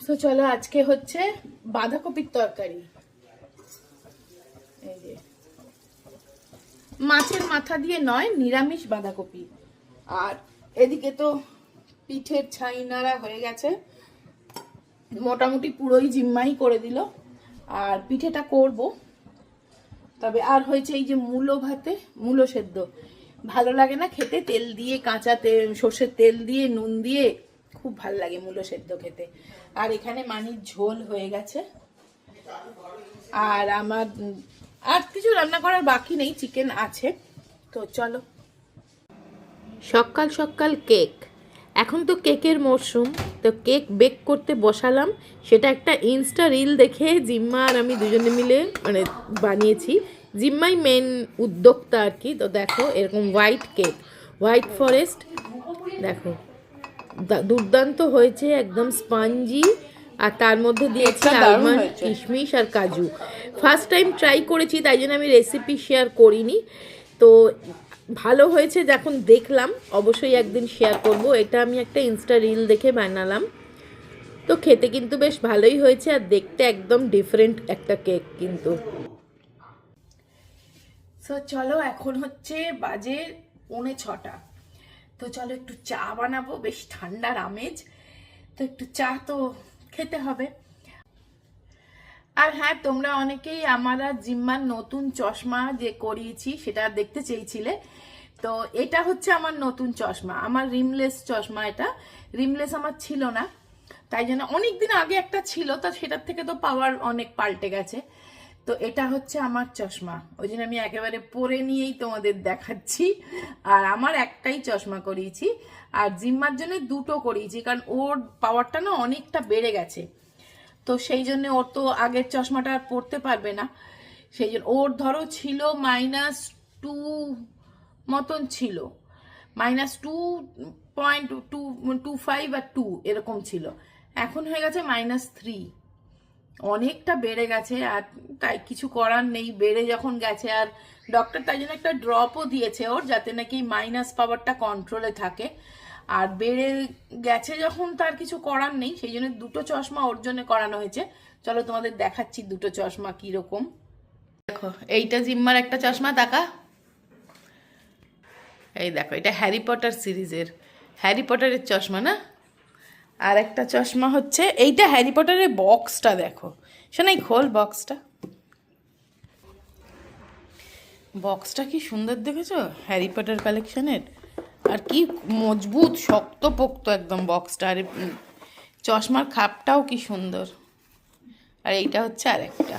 তো চলো আজকে হচ্ছে বাঁধাকপির তরকারি। এই যে মাছের মাথা দিয়ে নয়, নিরামিষ বাঁধাকপি। আর এদিকে তো পিঠের ছাই নাড়া হয়ে গেছে, মোটামুটি পুরোই জিম্মাই করে দিল। আর পিঠেটা করব, তবে আর হয়েছে এই যে মূলো ভাতে মূলো সেদ্ধ। ভালো লাগে না খেতে, তেল দিয়ে, কাঁচা তেল, সর্ষের তেল দিয়ে, নুন দিয়ে খুব ভাল লাগে মূলো সেদ্ধ খেতে। আর এখানে মানির ঝোল হয়ে গেছে। আর আমার আর কিছু রান্না করার বাকি নেই, চিকেন আছে। তো চলো। সকাল সকাল কেক, এখন তো কেকের মরশুম, তো কেক বেক করতে বসালাম। সেটা একটা ইনস্টা রিল দেখে জিম্মা আর আমি দুজনে মিলে মানে বানিয়েছি। জিম্মাই মেন উদ্যোক্তা আর কি। তো দেখো এরকম হোয়াইট কেক, হোয়াইট ফরেস্ট, দেখো দুর্দান্ত হয়েছে, একদম স্পঞ্জি। আর তার মধ্যে দিয়েছি আলমন্ড, কিশমিশ আর কাজু। ফার্স্ট টাইম ট্রাই করেছি, তাই জন্য আমি রেসিপি শেয়ার করিনি। তো ভালো হয়েছে যখন দেখলাম, অবশ্যই একদিন শেয়ার করব। এটা আমি একটা ইনস্টা রিল দেখে বানালাম। তো খেতে কিন্তু বেশ ভালোই হয়েছে, আর দেখতে একদম ডিফারেন্ট একটা কেক কিন্তু। তো চলো, এখন হচ্ছে বাজে 6:45। তো চলো একটু চা বানাবো, বেশ ঠান্ডার আমেজ, তো একটু চা তো খেতে হবে। আর হ্যাঁ, তোমরা অনেকেই আমার জিম্মার নতুন চশমা যে করিয়েছি সেটা দেখতে চেয়েছিলে। তো এটা হচ্ছে আমার নতুন চশমা, আমার রিমলেস চশমা। এটা রিমলেস আমার ছিল না, তাই জন্য অনেকদিন আগে একটা ছিল, তা সেটার থেকে তো পাওয়ার অনেক পাল্টে গেছে। তো এটা হচ্ছে আমার চশমা, ওই জন্য আমি একেবারে পরে নিয়েই তোমাদের দেখাচ্ছি। আর আমার একটাই চশমা করিয়েছি, আর জিম্মার জন্য দুটো করিয়েছি, কারণ ওর পাওয়ারটা না অনেকটা বেড়ে গেছে। তো সেই জন্য ওর তো আগের চশমাটা আর পড়তে পারবে না। সেই জন্য ওর ধরো ছিল -2 মতন ছিল, -2.25 আর 2 এরকম ছিল। এখন হয়ে গেছে -3। অনেকটা বেড়ে গেছে, আর তাই কিছু করার নেই, বেড়ে যখন গেছে। আর ডক্টর তাই জন্য একটা ড্রপও দিয়েছে ওর, যাতে নাকি মাইনাস পাওয়ারটা কন্ট্রোলে থাকে। আর বেড়ে গেছে যখন, তার কিছু করার নেই, সেই জন্য দুটো চশমা ওর জন্য করানো হয়েছে। চলো তোমাদের দেখাচ্ছি দুটো চশমা কিরকম। দেখো এইটা জিম্মার একটা চশমা, তাকা। এই দেখো, এটা হ্যারি পটার সিরিজের, হ্যারি পটারের চশমা না। আর একটা চশমা হচ্ছে এইটা, হ্যারি পটারের বক্সটা দেখো। শোনাই, খোল বক্সটা। বক্সটা কি সুন্দর দেখেছো, হ্যারি পটার কালেকশনের। আর কি মজবুত, শক্তপোক্ত একদম বক্সটা। আর চশমার খাপটাও কি সুন্দর। আর এইটা হচ্ছে আরেকটা,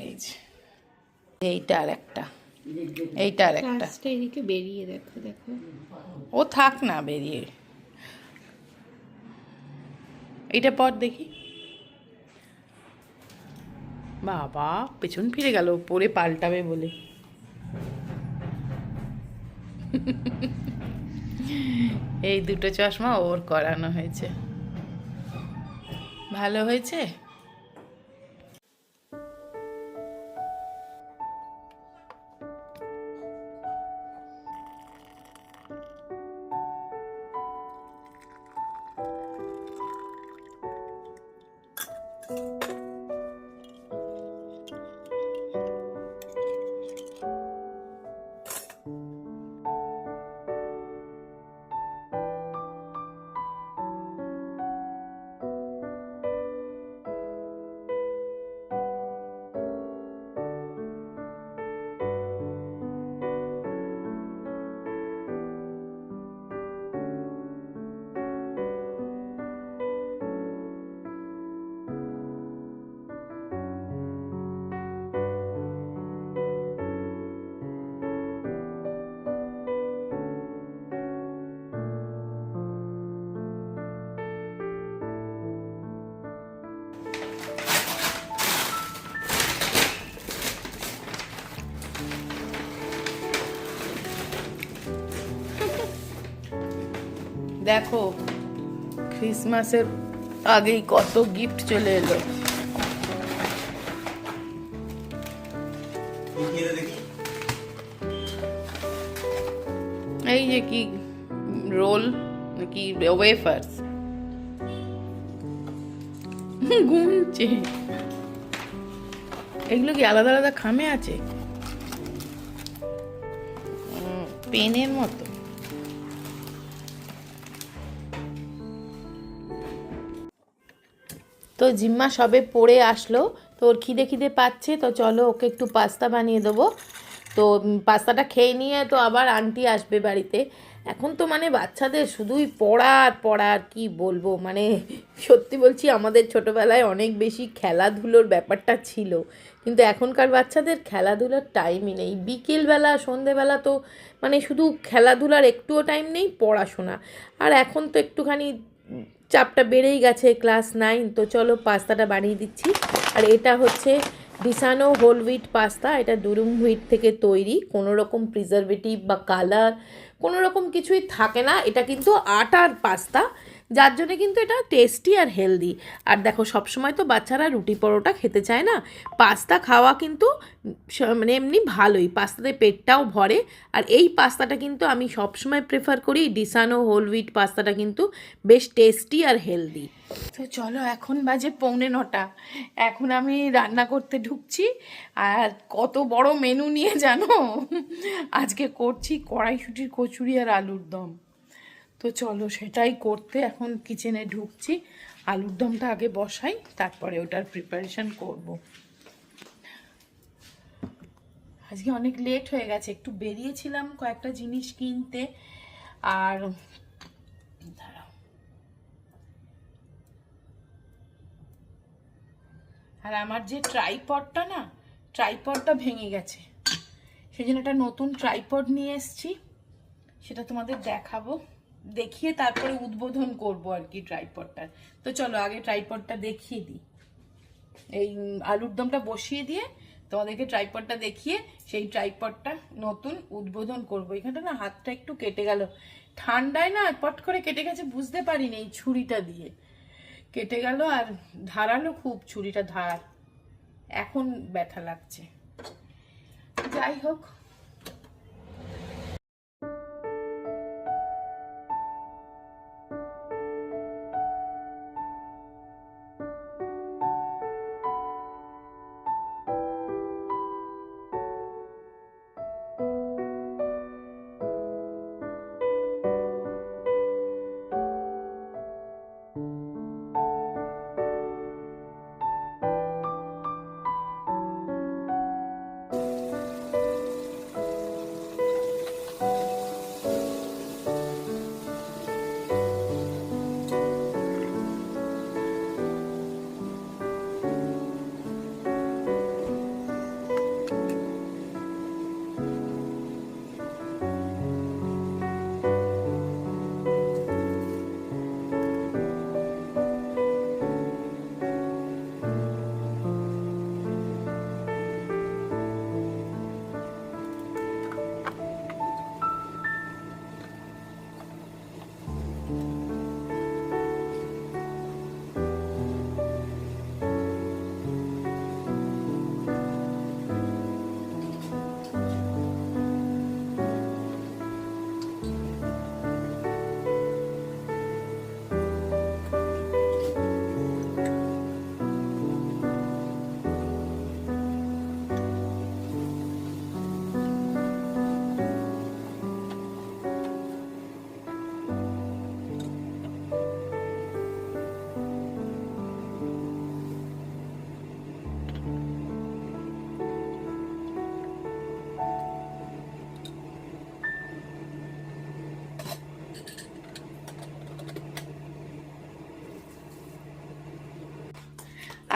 এই যে এইটা আরেকটা, এইটা আরেকটা। এদিকে বেরিয়ে দেখো, দেখো ও থাক না বেরিয়ে, এইটা পর দেখি। বাবা পেছন ফিরে গেল পরে পাল্টাবে বলে। এই দুটো চশমা ওর করানো হয়েছে, ভালো হয়েছে। দেখো ক্রিসমাসের আগেই কত গিফট চলে এলো। এই যে কি রোল নাকি ওয়েফার্স, গুনছে। এগুলো কি আলাদা আলাদা খামে আছে? পেনের মতো। তো জিম্মা সবে পড়ে আসলো, তো ওর খিদে খিদে পাচ্ছে, তো চলো ওকে একটু পাস্তা বানিয়ে দেবো। তো পাস্তাটা খেয়ে নিয়ে তো আবার আন্টি আসবে বাড়িতে। এখন তো মানে বাচ্চাদের শুধুই পড়া আর পড়া, আর কি বলবো, মানে সত্যি বলছি আমাদের ছোটোবেলায় অনেক বেশি খেলাধুলোর ব্যাপারটা ছিল, কিন্তু এখনকার বাচ্চাদের খেলাধুলার টাইমই নেই। বিকেলবেলা সন্ধেবেলা তো মানে শুধু খেলাধুলার একটুও টাইম নেই, পড়াশোনা। আর এখন তো একটুখানি চাপটা বেড়েই গেছে, ক্লাস 9। তো চলো পাস্তাটা বানিয়ে দিচ্ছি। আর এটা হচ্ছে ডিসানো হোল হুইট পাস্তা, এটা দুরুম হুইট থেকে তৈরি, কোনো রকম প্রিজারভেটিভ বা কালার কোনো রকম কিছুই থাকে না। এটা কিন্তু আটার পাস্তা, যার জন্য কিন্তু এটা টেস্টি আর হেলদি। আর দেখো সবসময় তো বাচ্চারা রুটি পরোটা খেতে চায় না, পাস্তা খাওয়া কিন্তু মানে এমনি ভালোই, পাস্তাতে পেটটাও ভরে। আর এই পাস্তাটা কিন্তু আমি সবসময় প্রেফার করি, ডিসানো হোল হুইট পাস্তাটা কিন্তু বেশ টেস্টি আর হেলদি। তো চলো এখন বাজে 8:45, এখন আমি রান্না করতে ঢুকছি। আর কত বড় মেনু নিয়ে জানো, আজকে করছি কড়াইশুঁটির কচুরি আর আলুর দম। তো চলো সেটাই করতে এখন কিচেনে ঢুকছি। আলুর দমটা আগে বসাই, তারপরে ওটার প্রিপারেশন করব। আজকে অনেক লেট হয়ে গেছে, একটু বেরিয়েছিলাম কয়েকটা জিনিস কিনতে। আর দাঁড়াও, আর আমার যে ট্রাইপডটা না, ট্রাইপডটা ভেঙে গেছে, সেই জন্য একটা নতুন ট্রাইপড নিয়ে এসেছি, সেটা তোমাদের দেখাবো, দেখিয়ে তারপরে উদ্বোধন করব আর কি ট্রাইপডটার। তো চলো আগে ট্রাইপডটা দেখিয়ে দিই, এই আলুর দমটা বসিয়ে দিয়ে তোমাদেরকে ট্রাইপডটা দেখিয়ে সেই ট্রাইপডটা নতুন উদ্বোধন করব। এখানটা না হাতটা একটু কেটে গেল, ঠান্ডায় না পট করে কেটে গেছে, বুঝতে পারিনি, এই ছুরিটা দিয়ে কেটে গেল। আর ধারালো খুব, ছুরিটা ধার, এখন ব্যথা লাগছে। যাই হোক,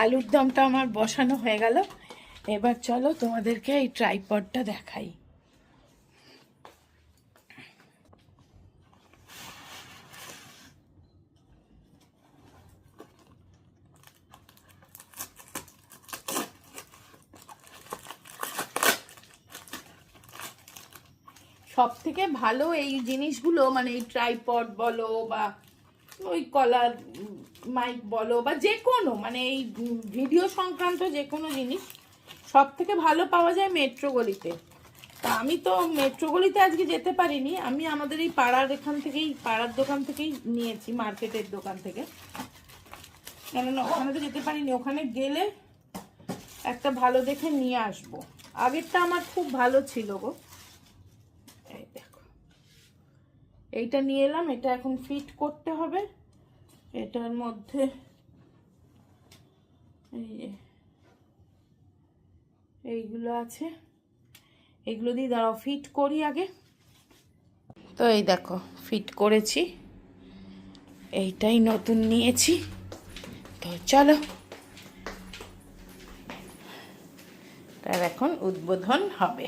আলুর দমটা আমার বসানো হয়ে গেল। এবার চলো তোমাদেরকে এই ট্রাইপডটা দেখাই। সব থেকে ভালো এই জিনিসগুলো, মানে এই ট্রাইপড বলো বা ওই কলার মাইক বলো বা যে কোনো মানে এই ভিডিও সংক্রান্ত যে কোনো জিনিস সব থেকে ভালো পাওয়া যায় মেট্রো গলিতে। তা আমি তো মেট্রো গলিতে আজকে যেতে পারিনি, আমি আমাদের এই পাড়ার এখান থেকেই, পাড়ার দোকান থেকেই নিয়েছি, মার্কেটের দোকান থেকে। কেননা ওখানে তো যেতে পারিনি, ওখানে গেলে একটা ভালো দেখে নিয়ে আসবো। আগেরটা আমার খুব ভালো ছিল গো। এই দেখো, এইটা নিয়ে এলাম, এটা এখন ফিট করতে হবে। এটার মধ্যে এই যে এইগুলো আছে, এগুলো দিয়ে দাঁড়াও ফিট করি আগে। তো এই দেখো ফিট করেছি, এইটাই নতুন নিয়েছি। তো চলো তার এখন উদ্বোধন হবে।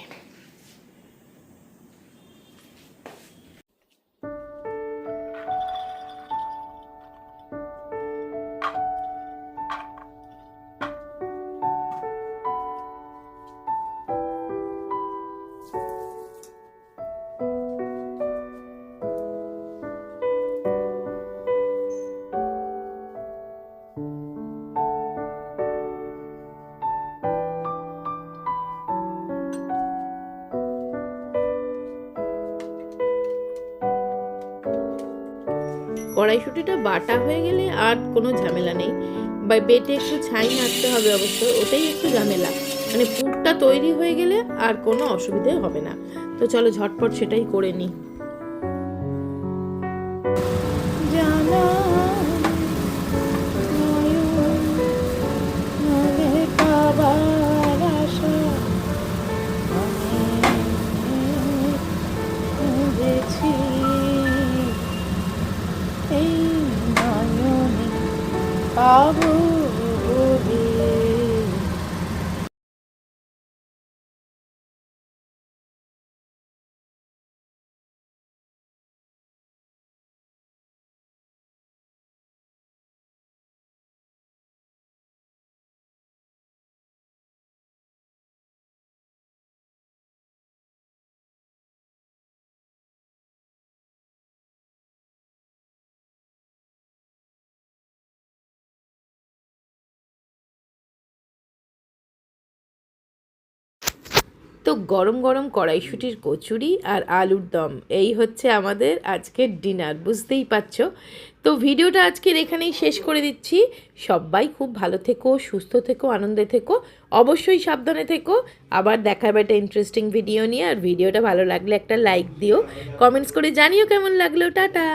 কড়াইশুঁটিটা বাটা হয়ে গেলে আর কোনো ঝামেলা নেই, বা বেটে একটু ছাই নাড়তে হবে অবশ্য, ওটাই একটু ঝামেলা। মানে পুরটা তৈরি হয়ে গেলে আর কোনো অসুবিধে হবে না। তো চলো ঝটপট সেটাই করে নিই। তো গরম গরম কড়াইশুঁটির কচুরি আর আলুর দম, এই হচ্ছে আমাদের আজকের ডিনার, বুঝতেই পারছো। তো ভিডিওটা আজকের এখানেই শেষ করে দিচ্ছি। সবাই খুব ভালো থেকো, সুস্থ থেকো, আনন্দে থেকো, অবশ্যই সাবধানে থেকো। আবার দেখা হবে একটা ইন্টারেস্টিং ভিডিও নিয়ে। আর ভিডিওটা ভালো লাগলে একটা লাইক দিও, কমেন্টস করে জানিও কেমন লাগলো। টাটা।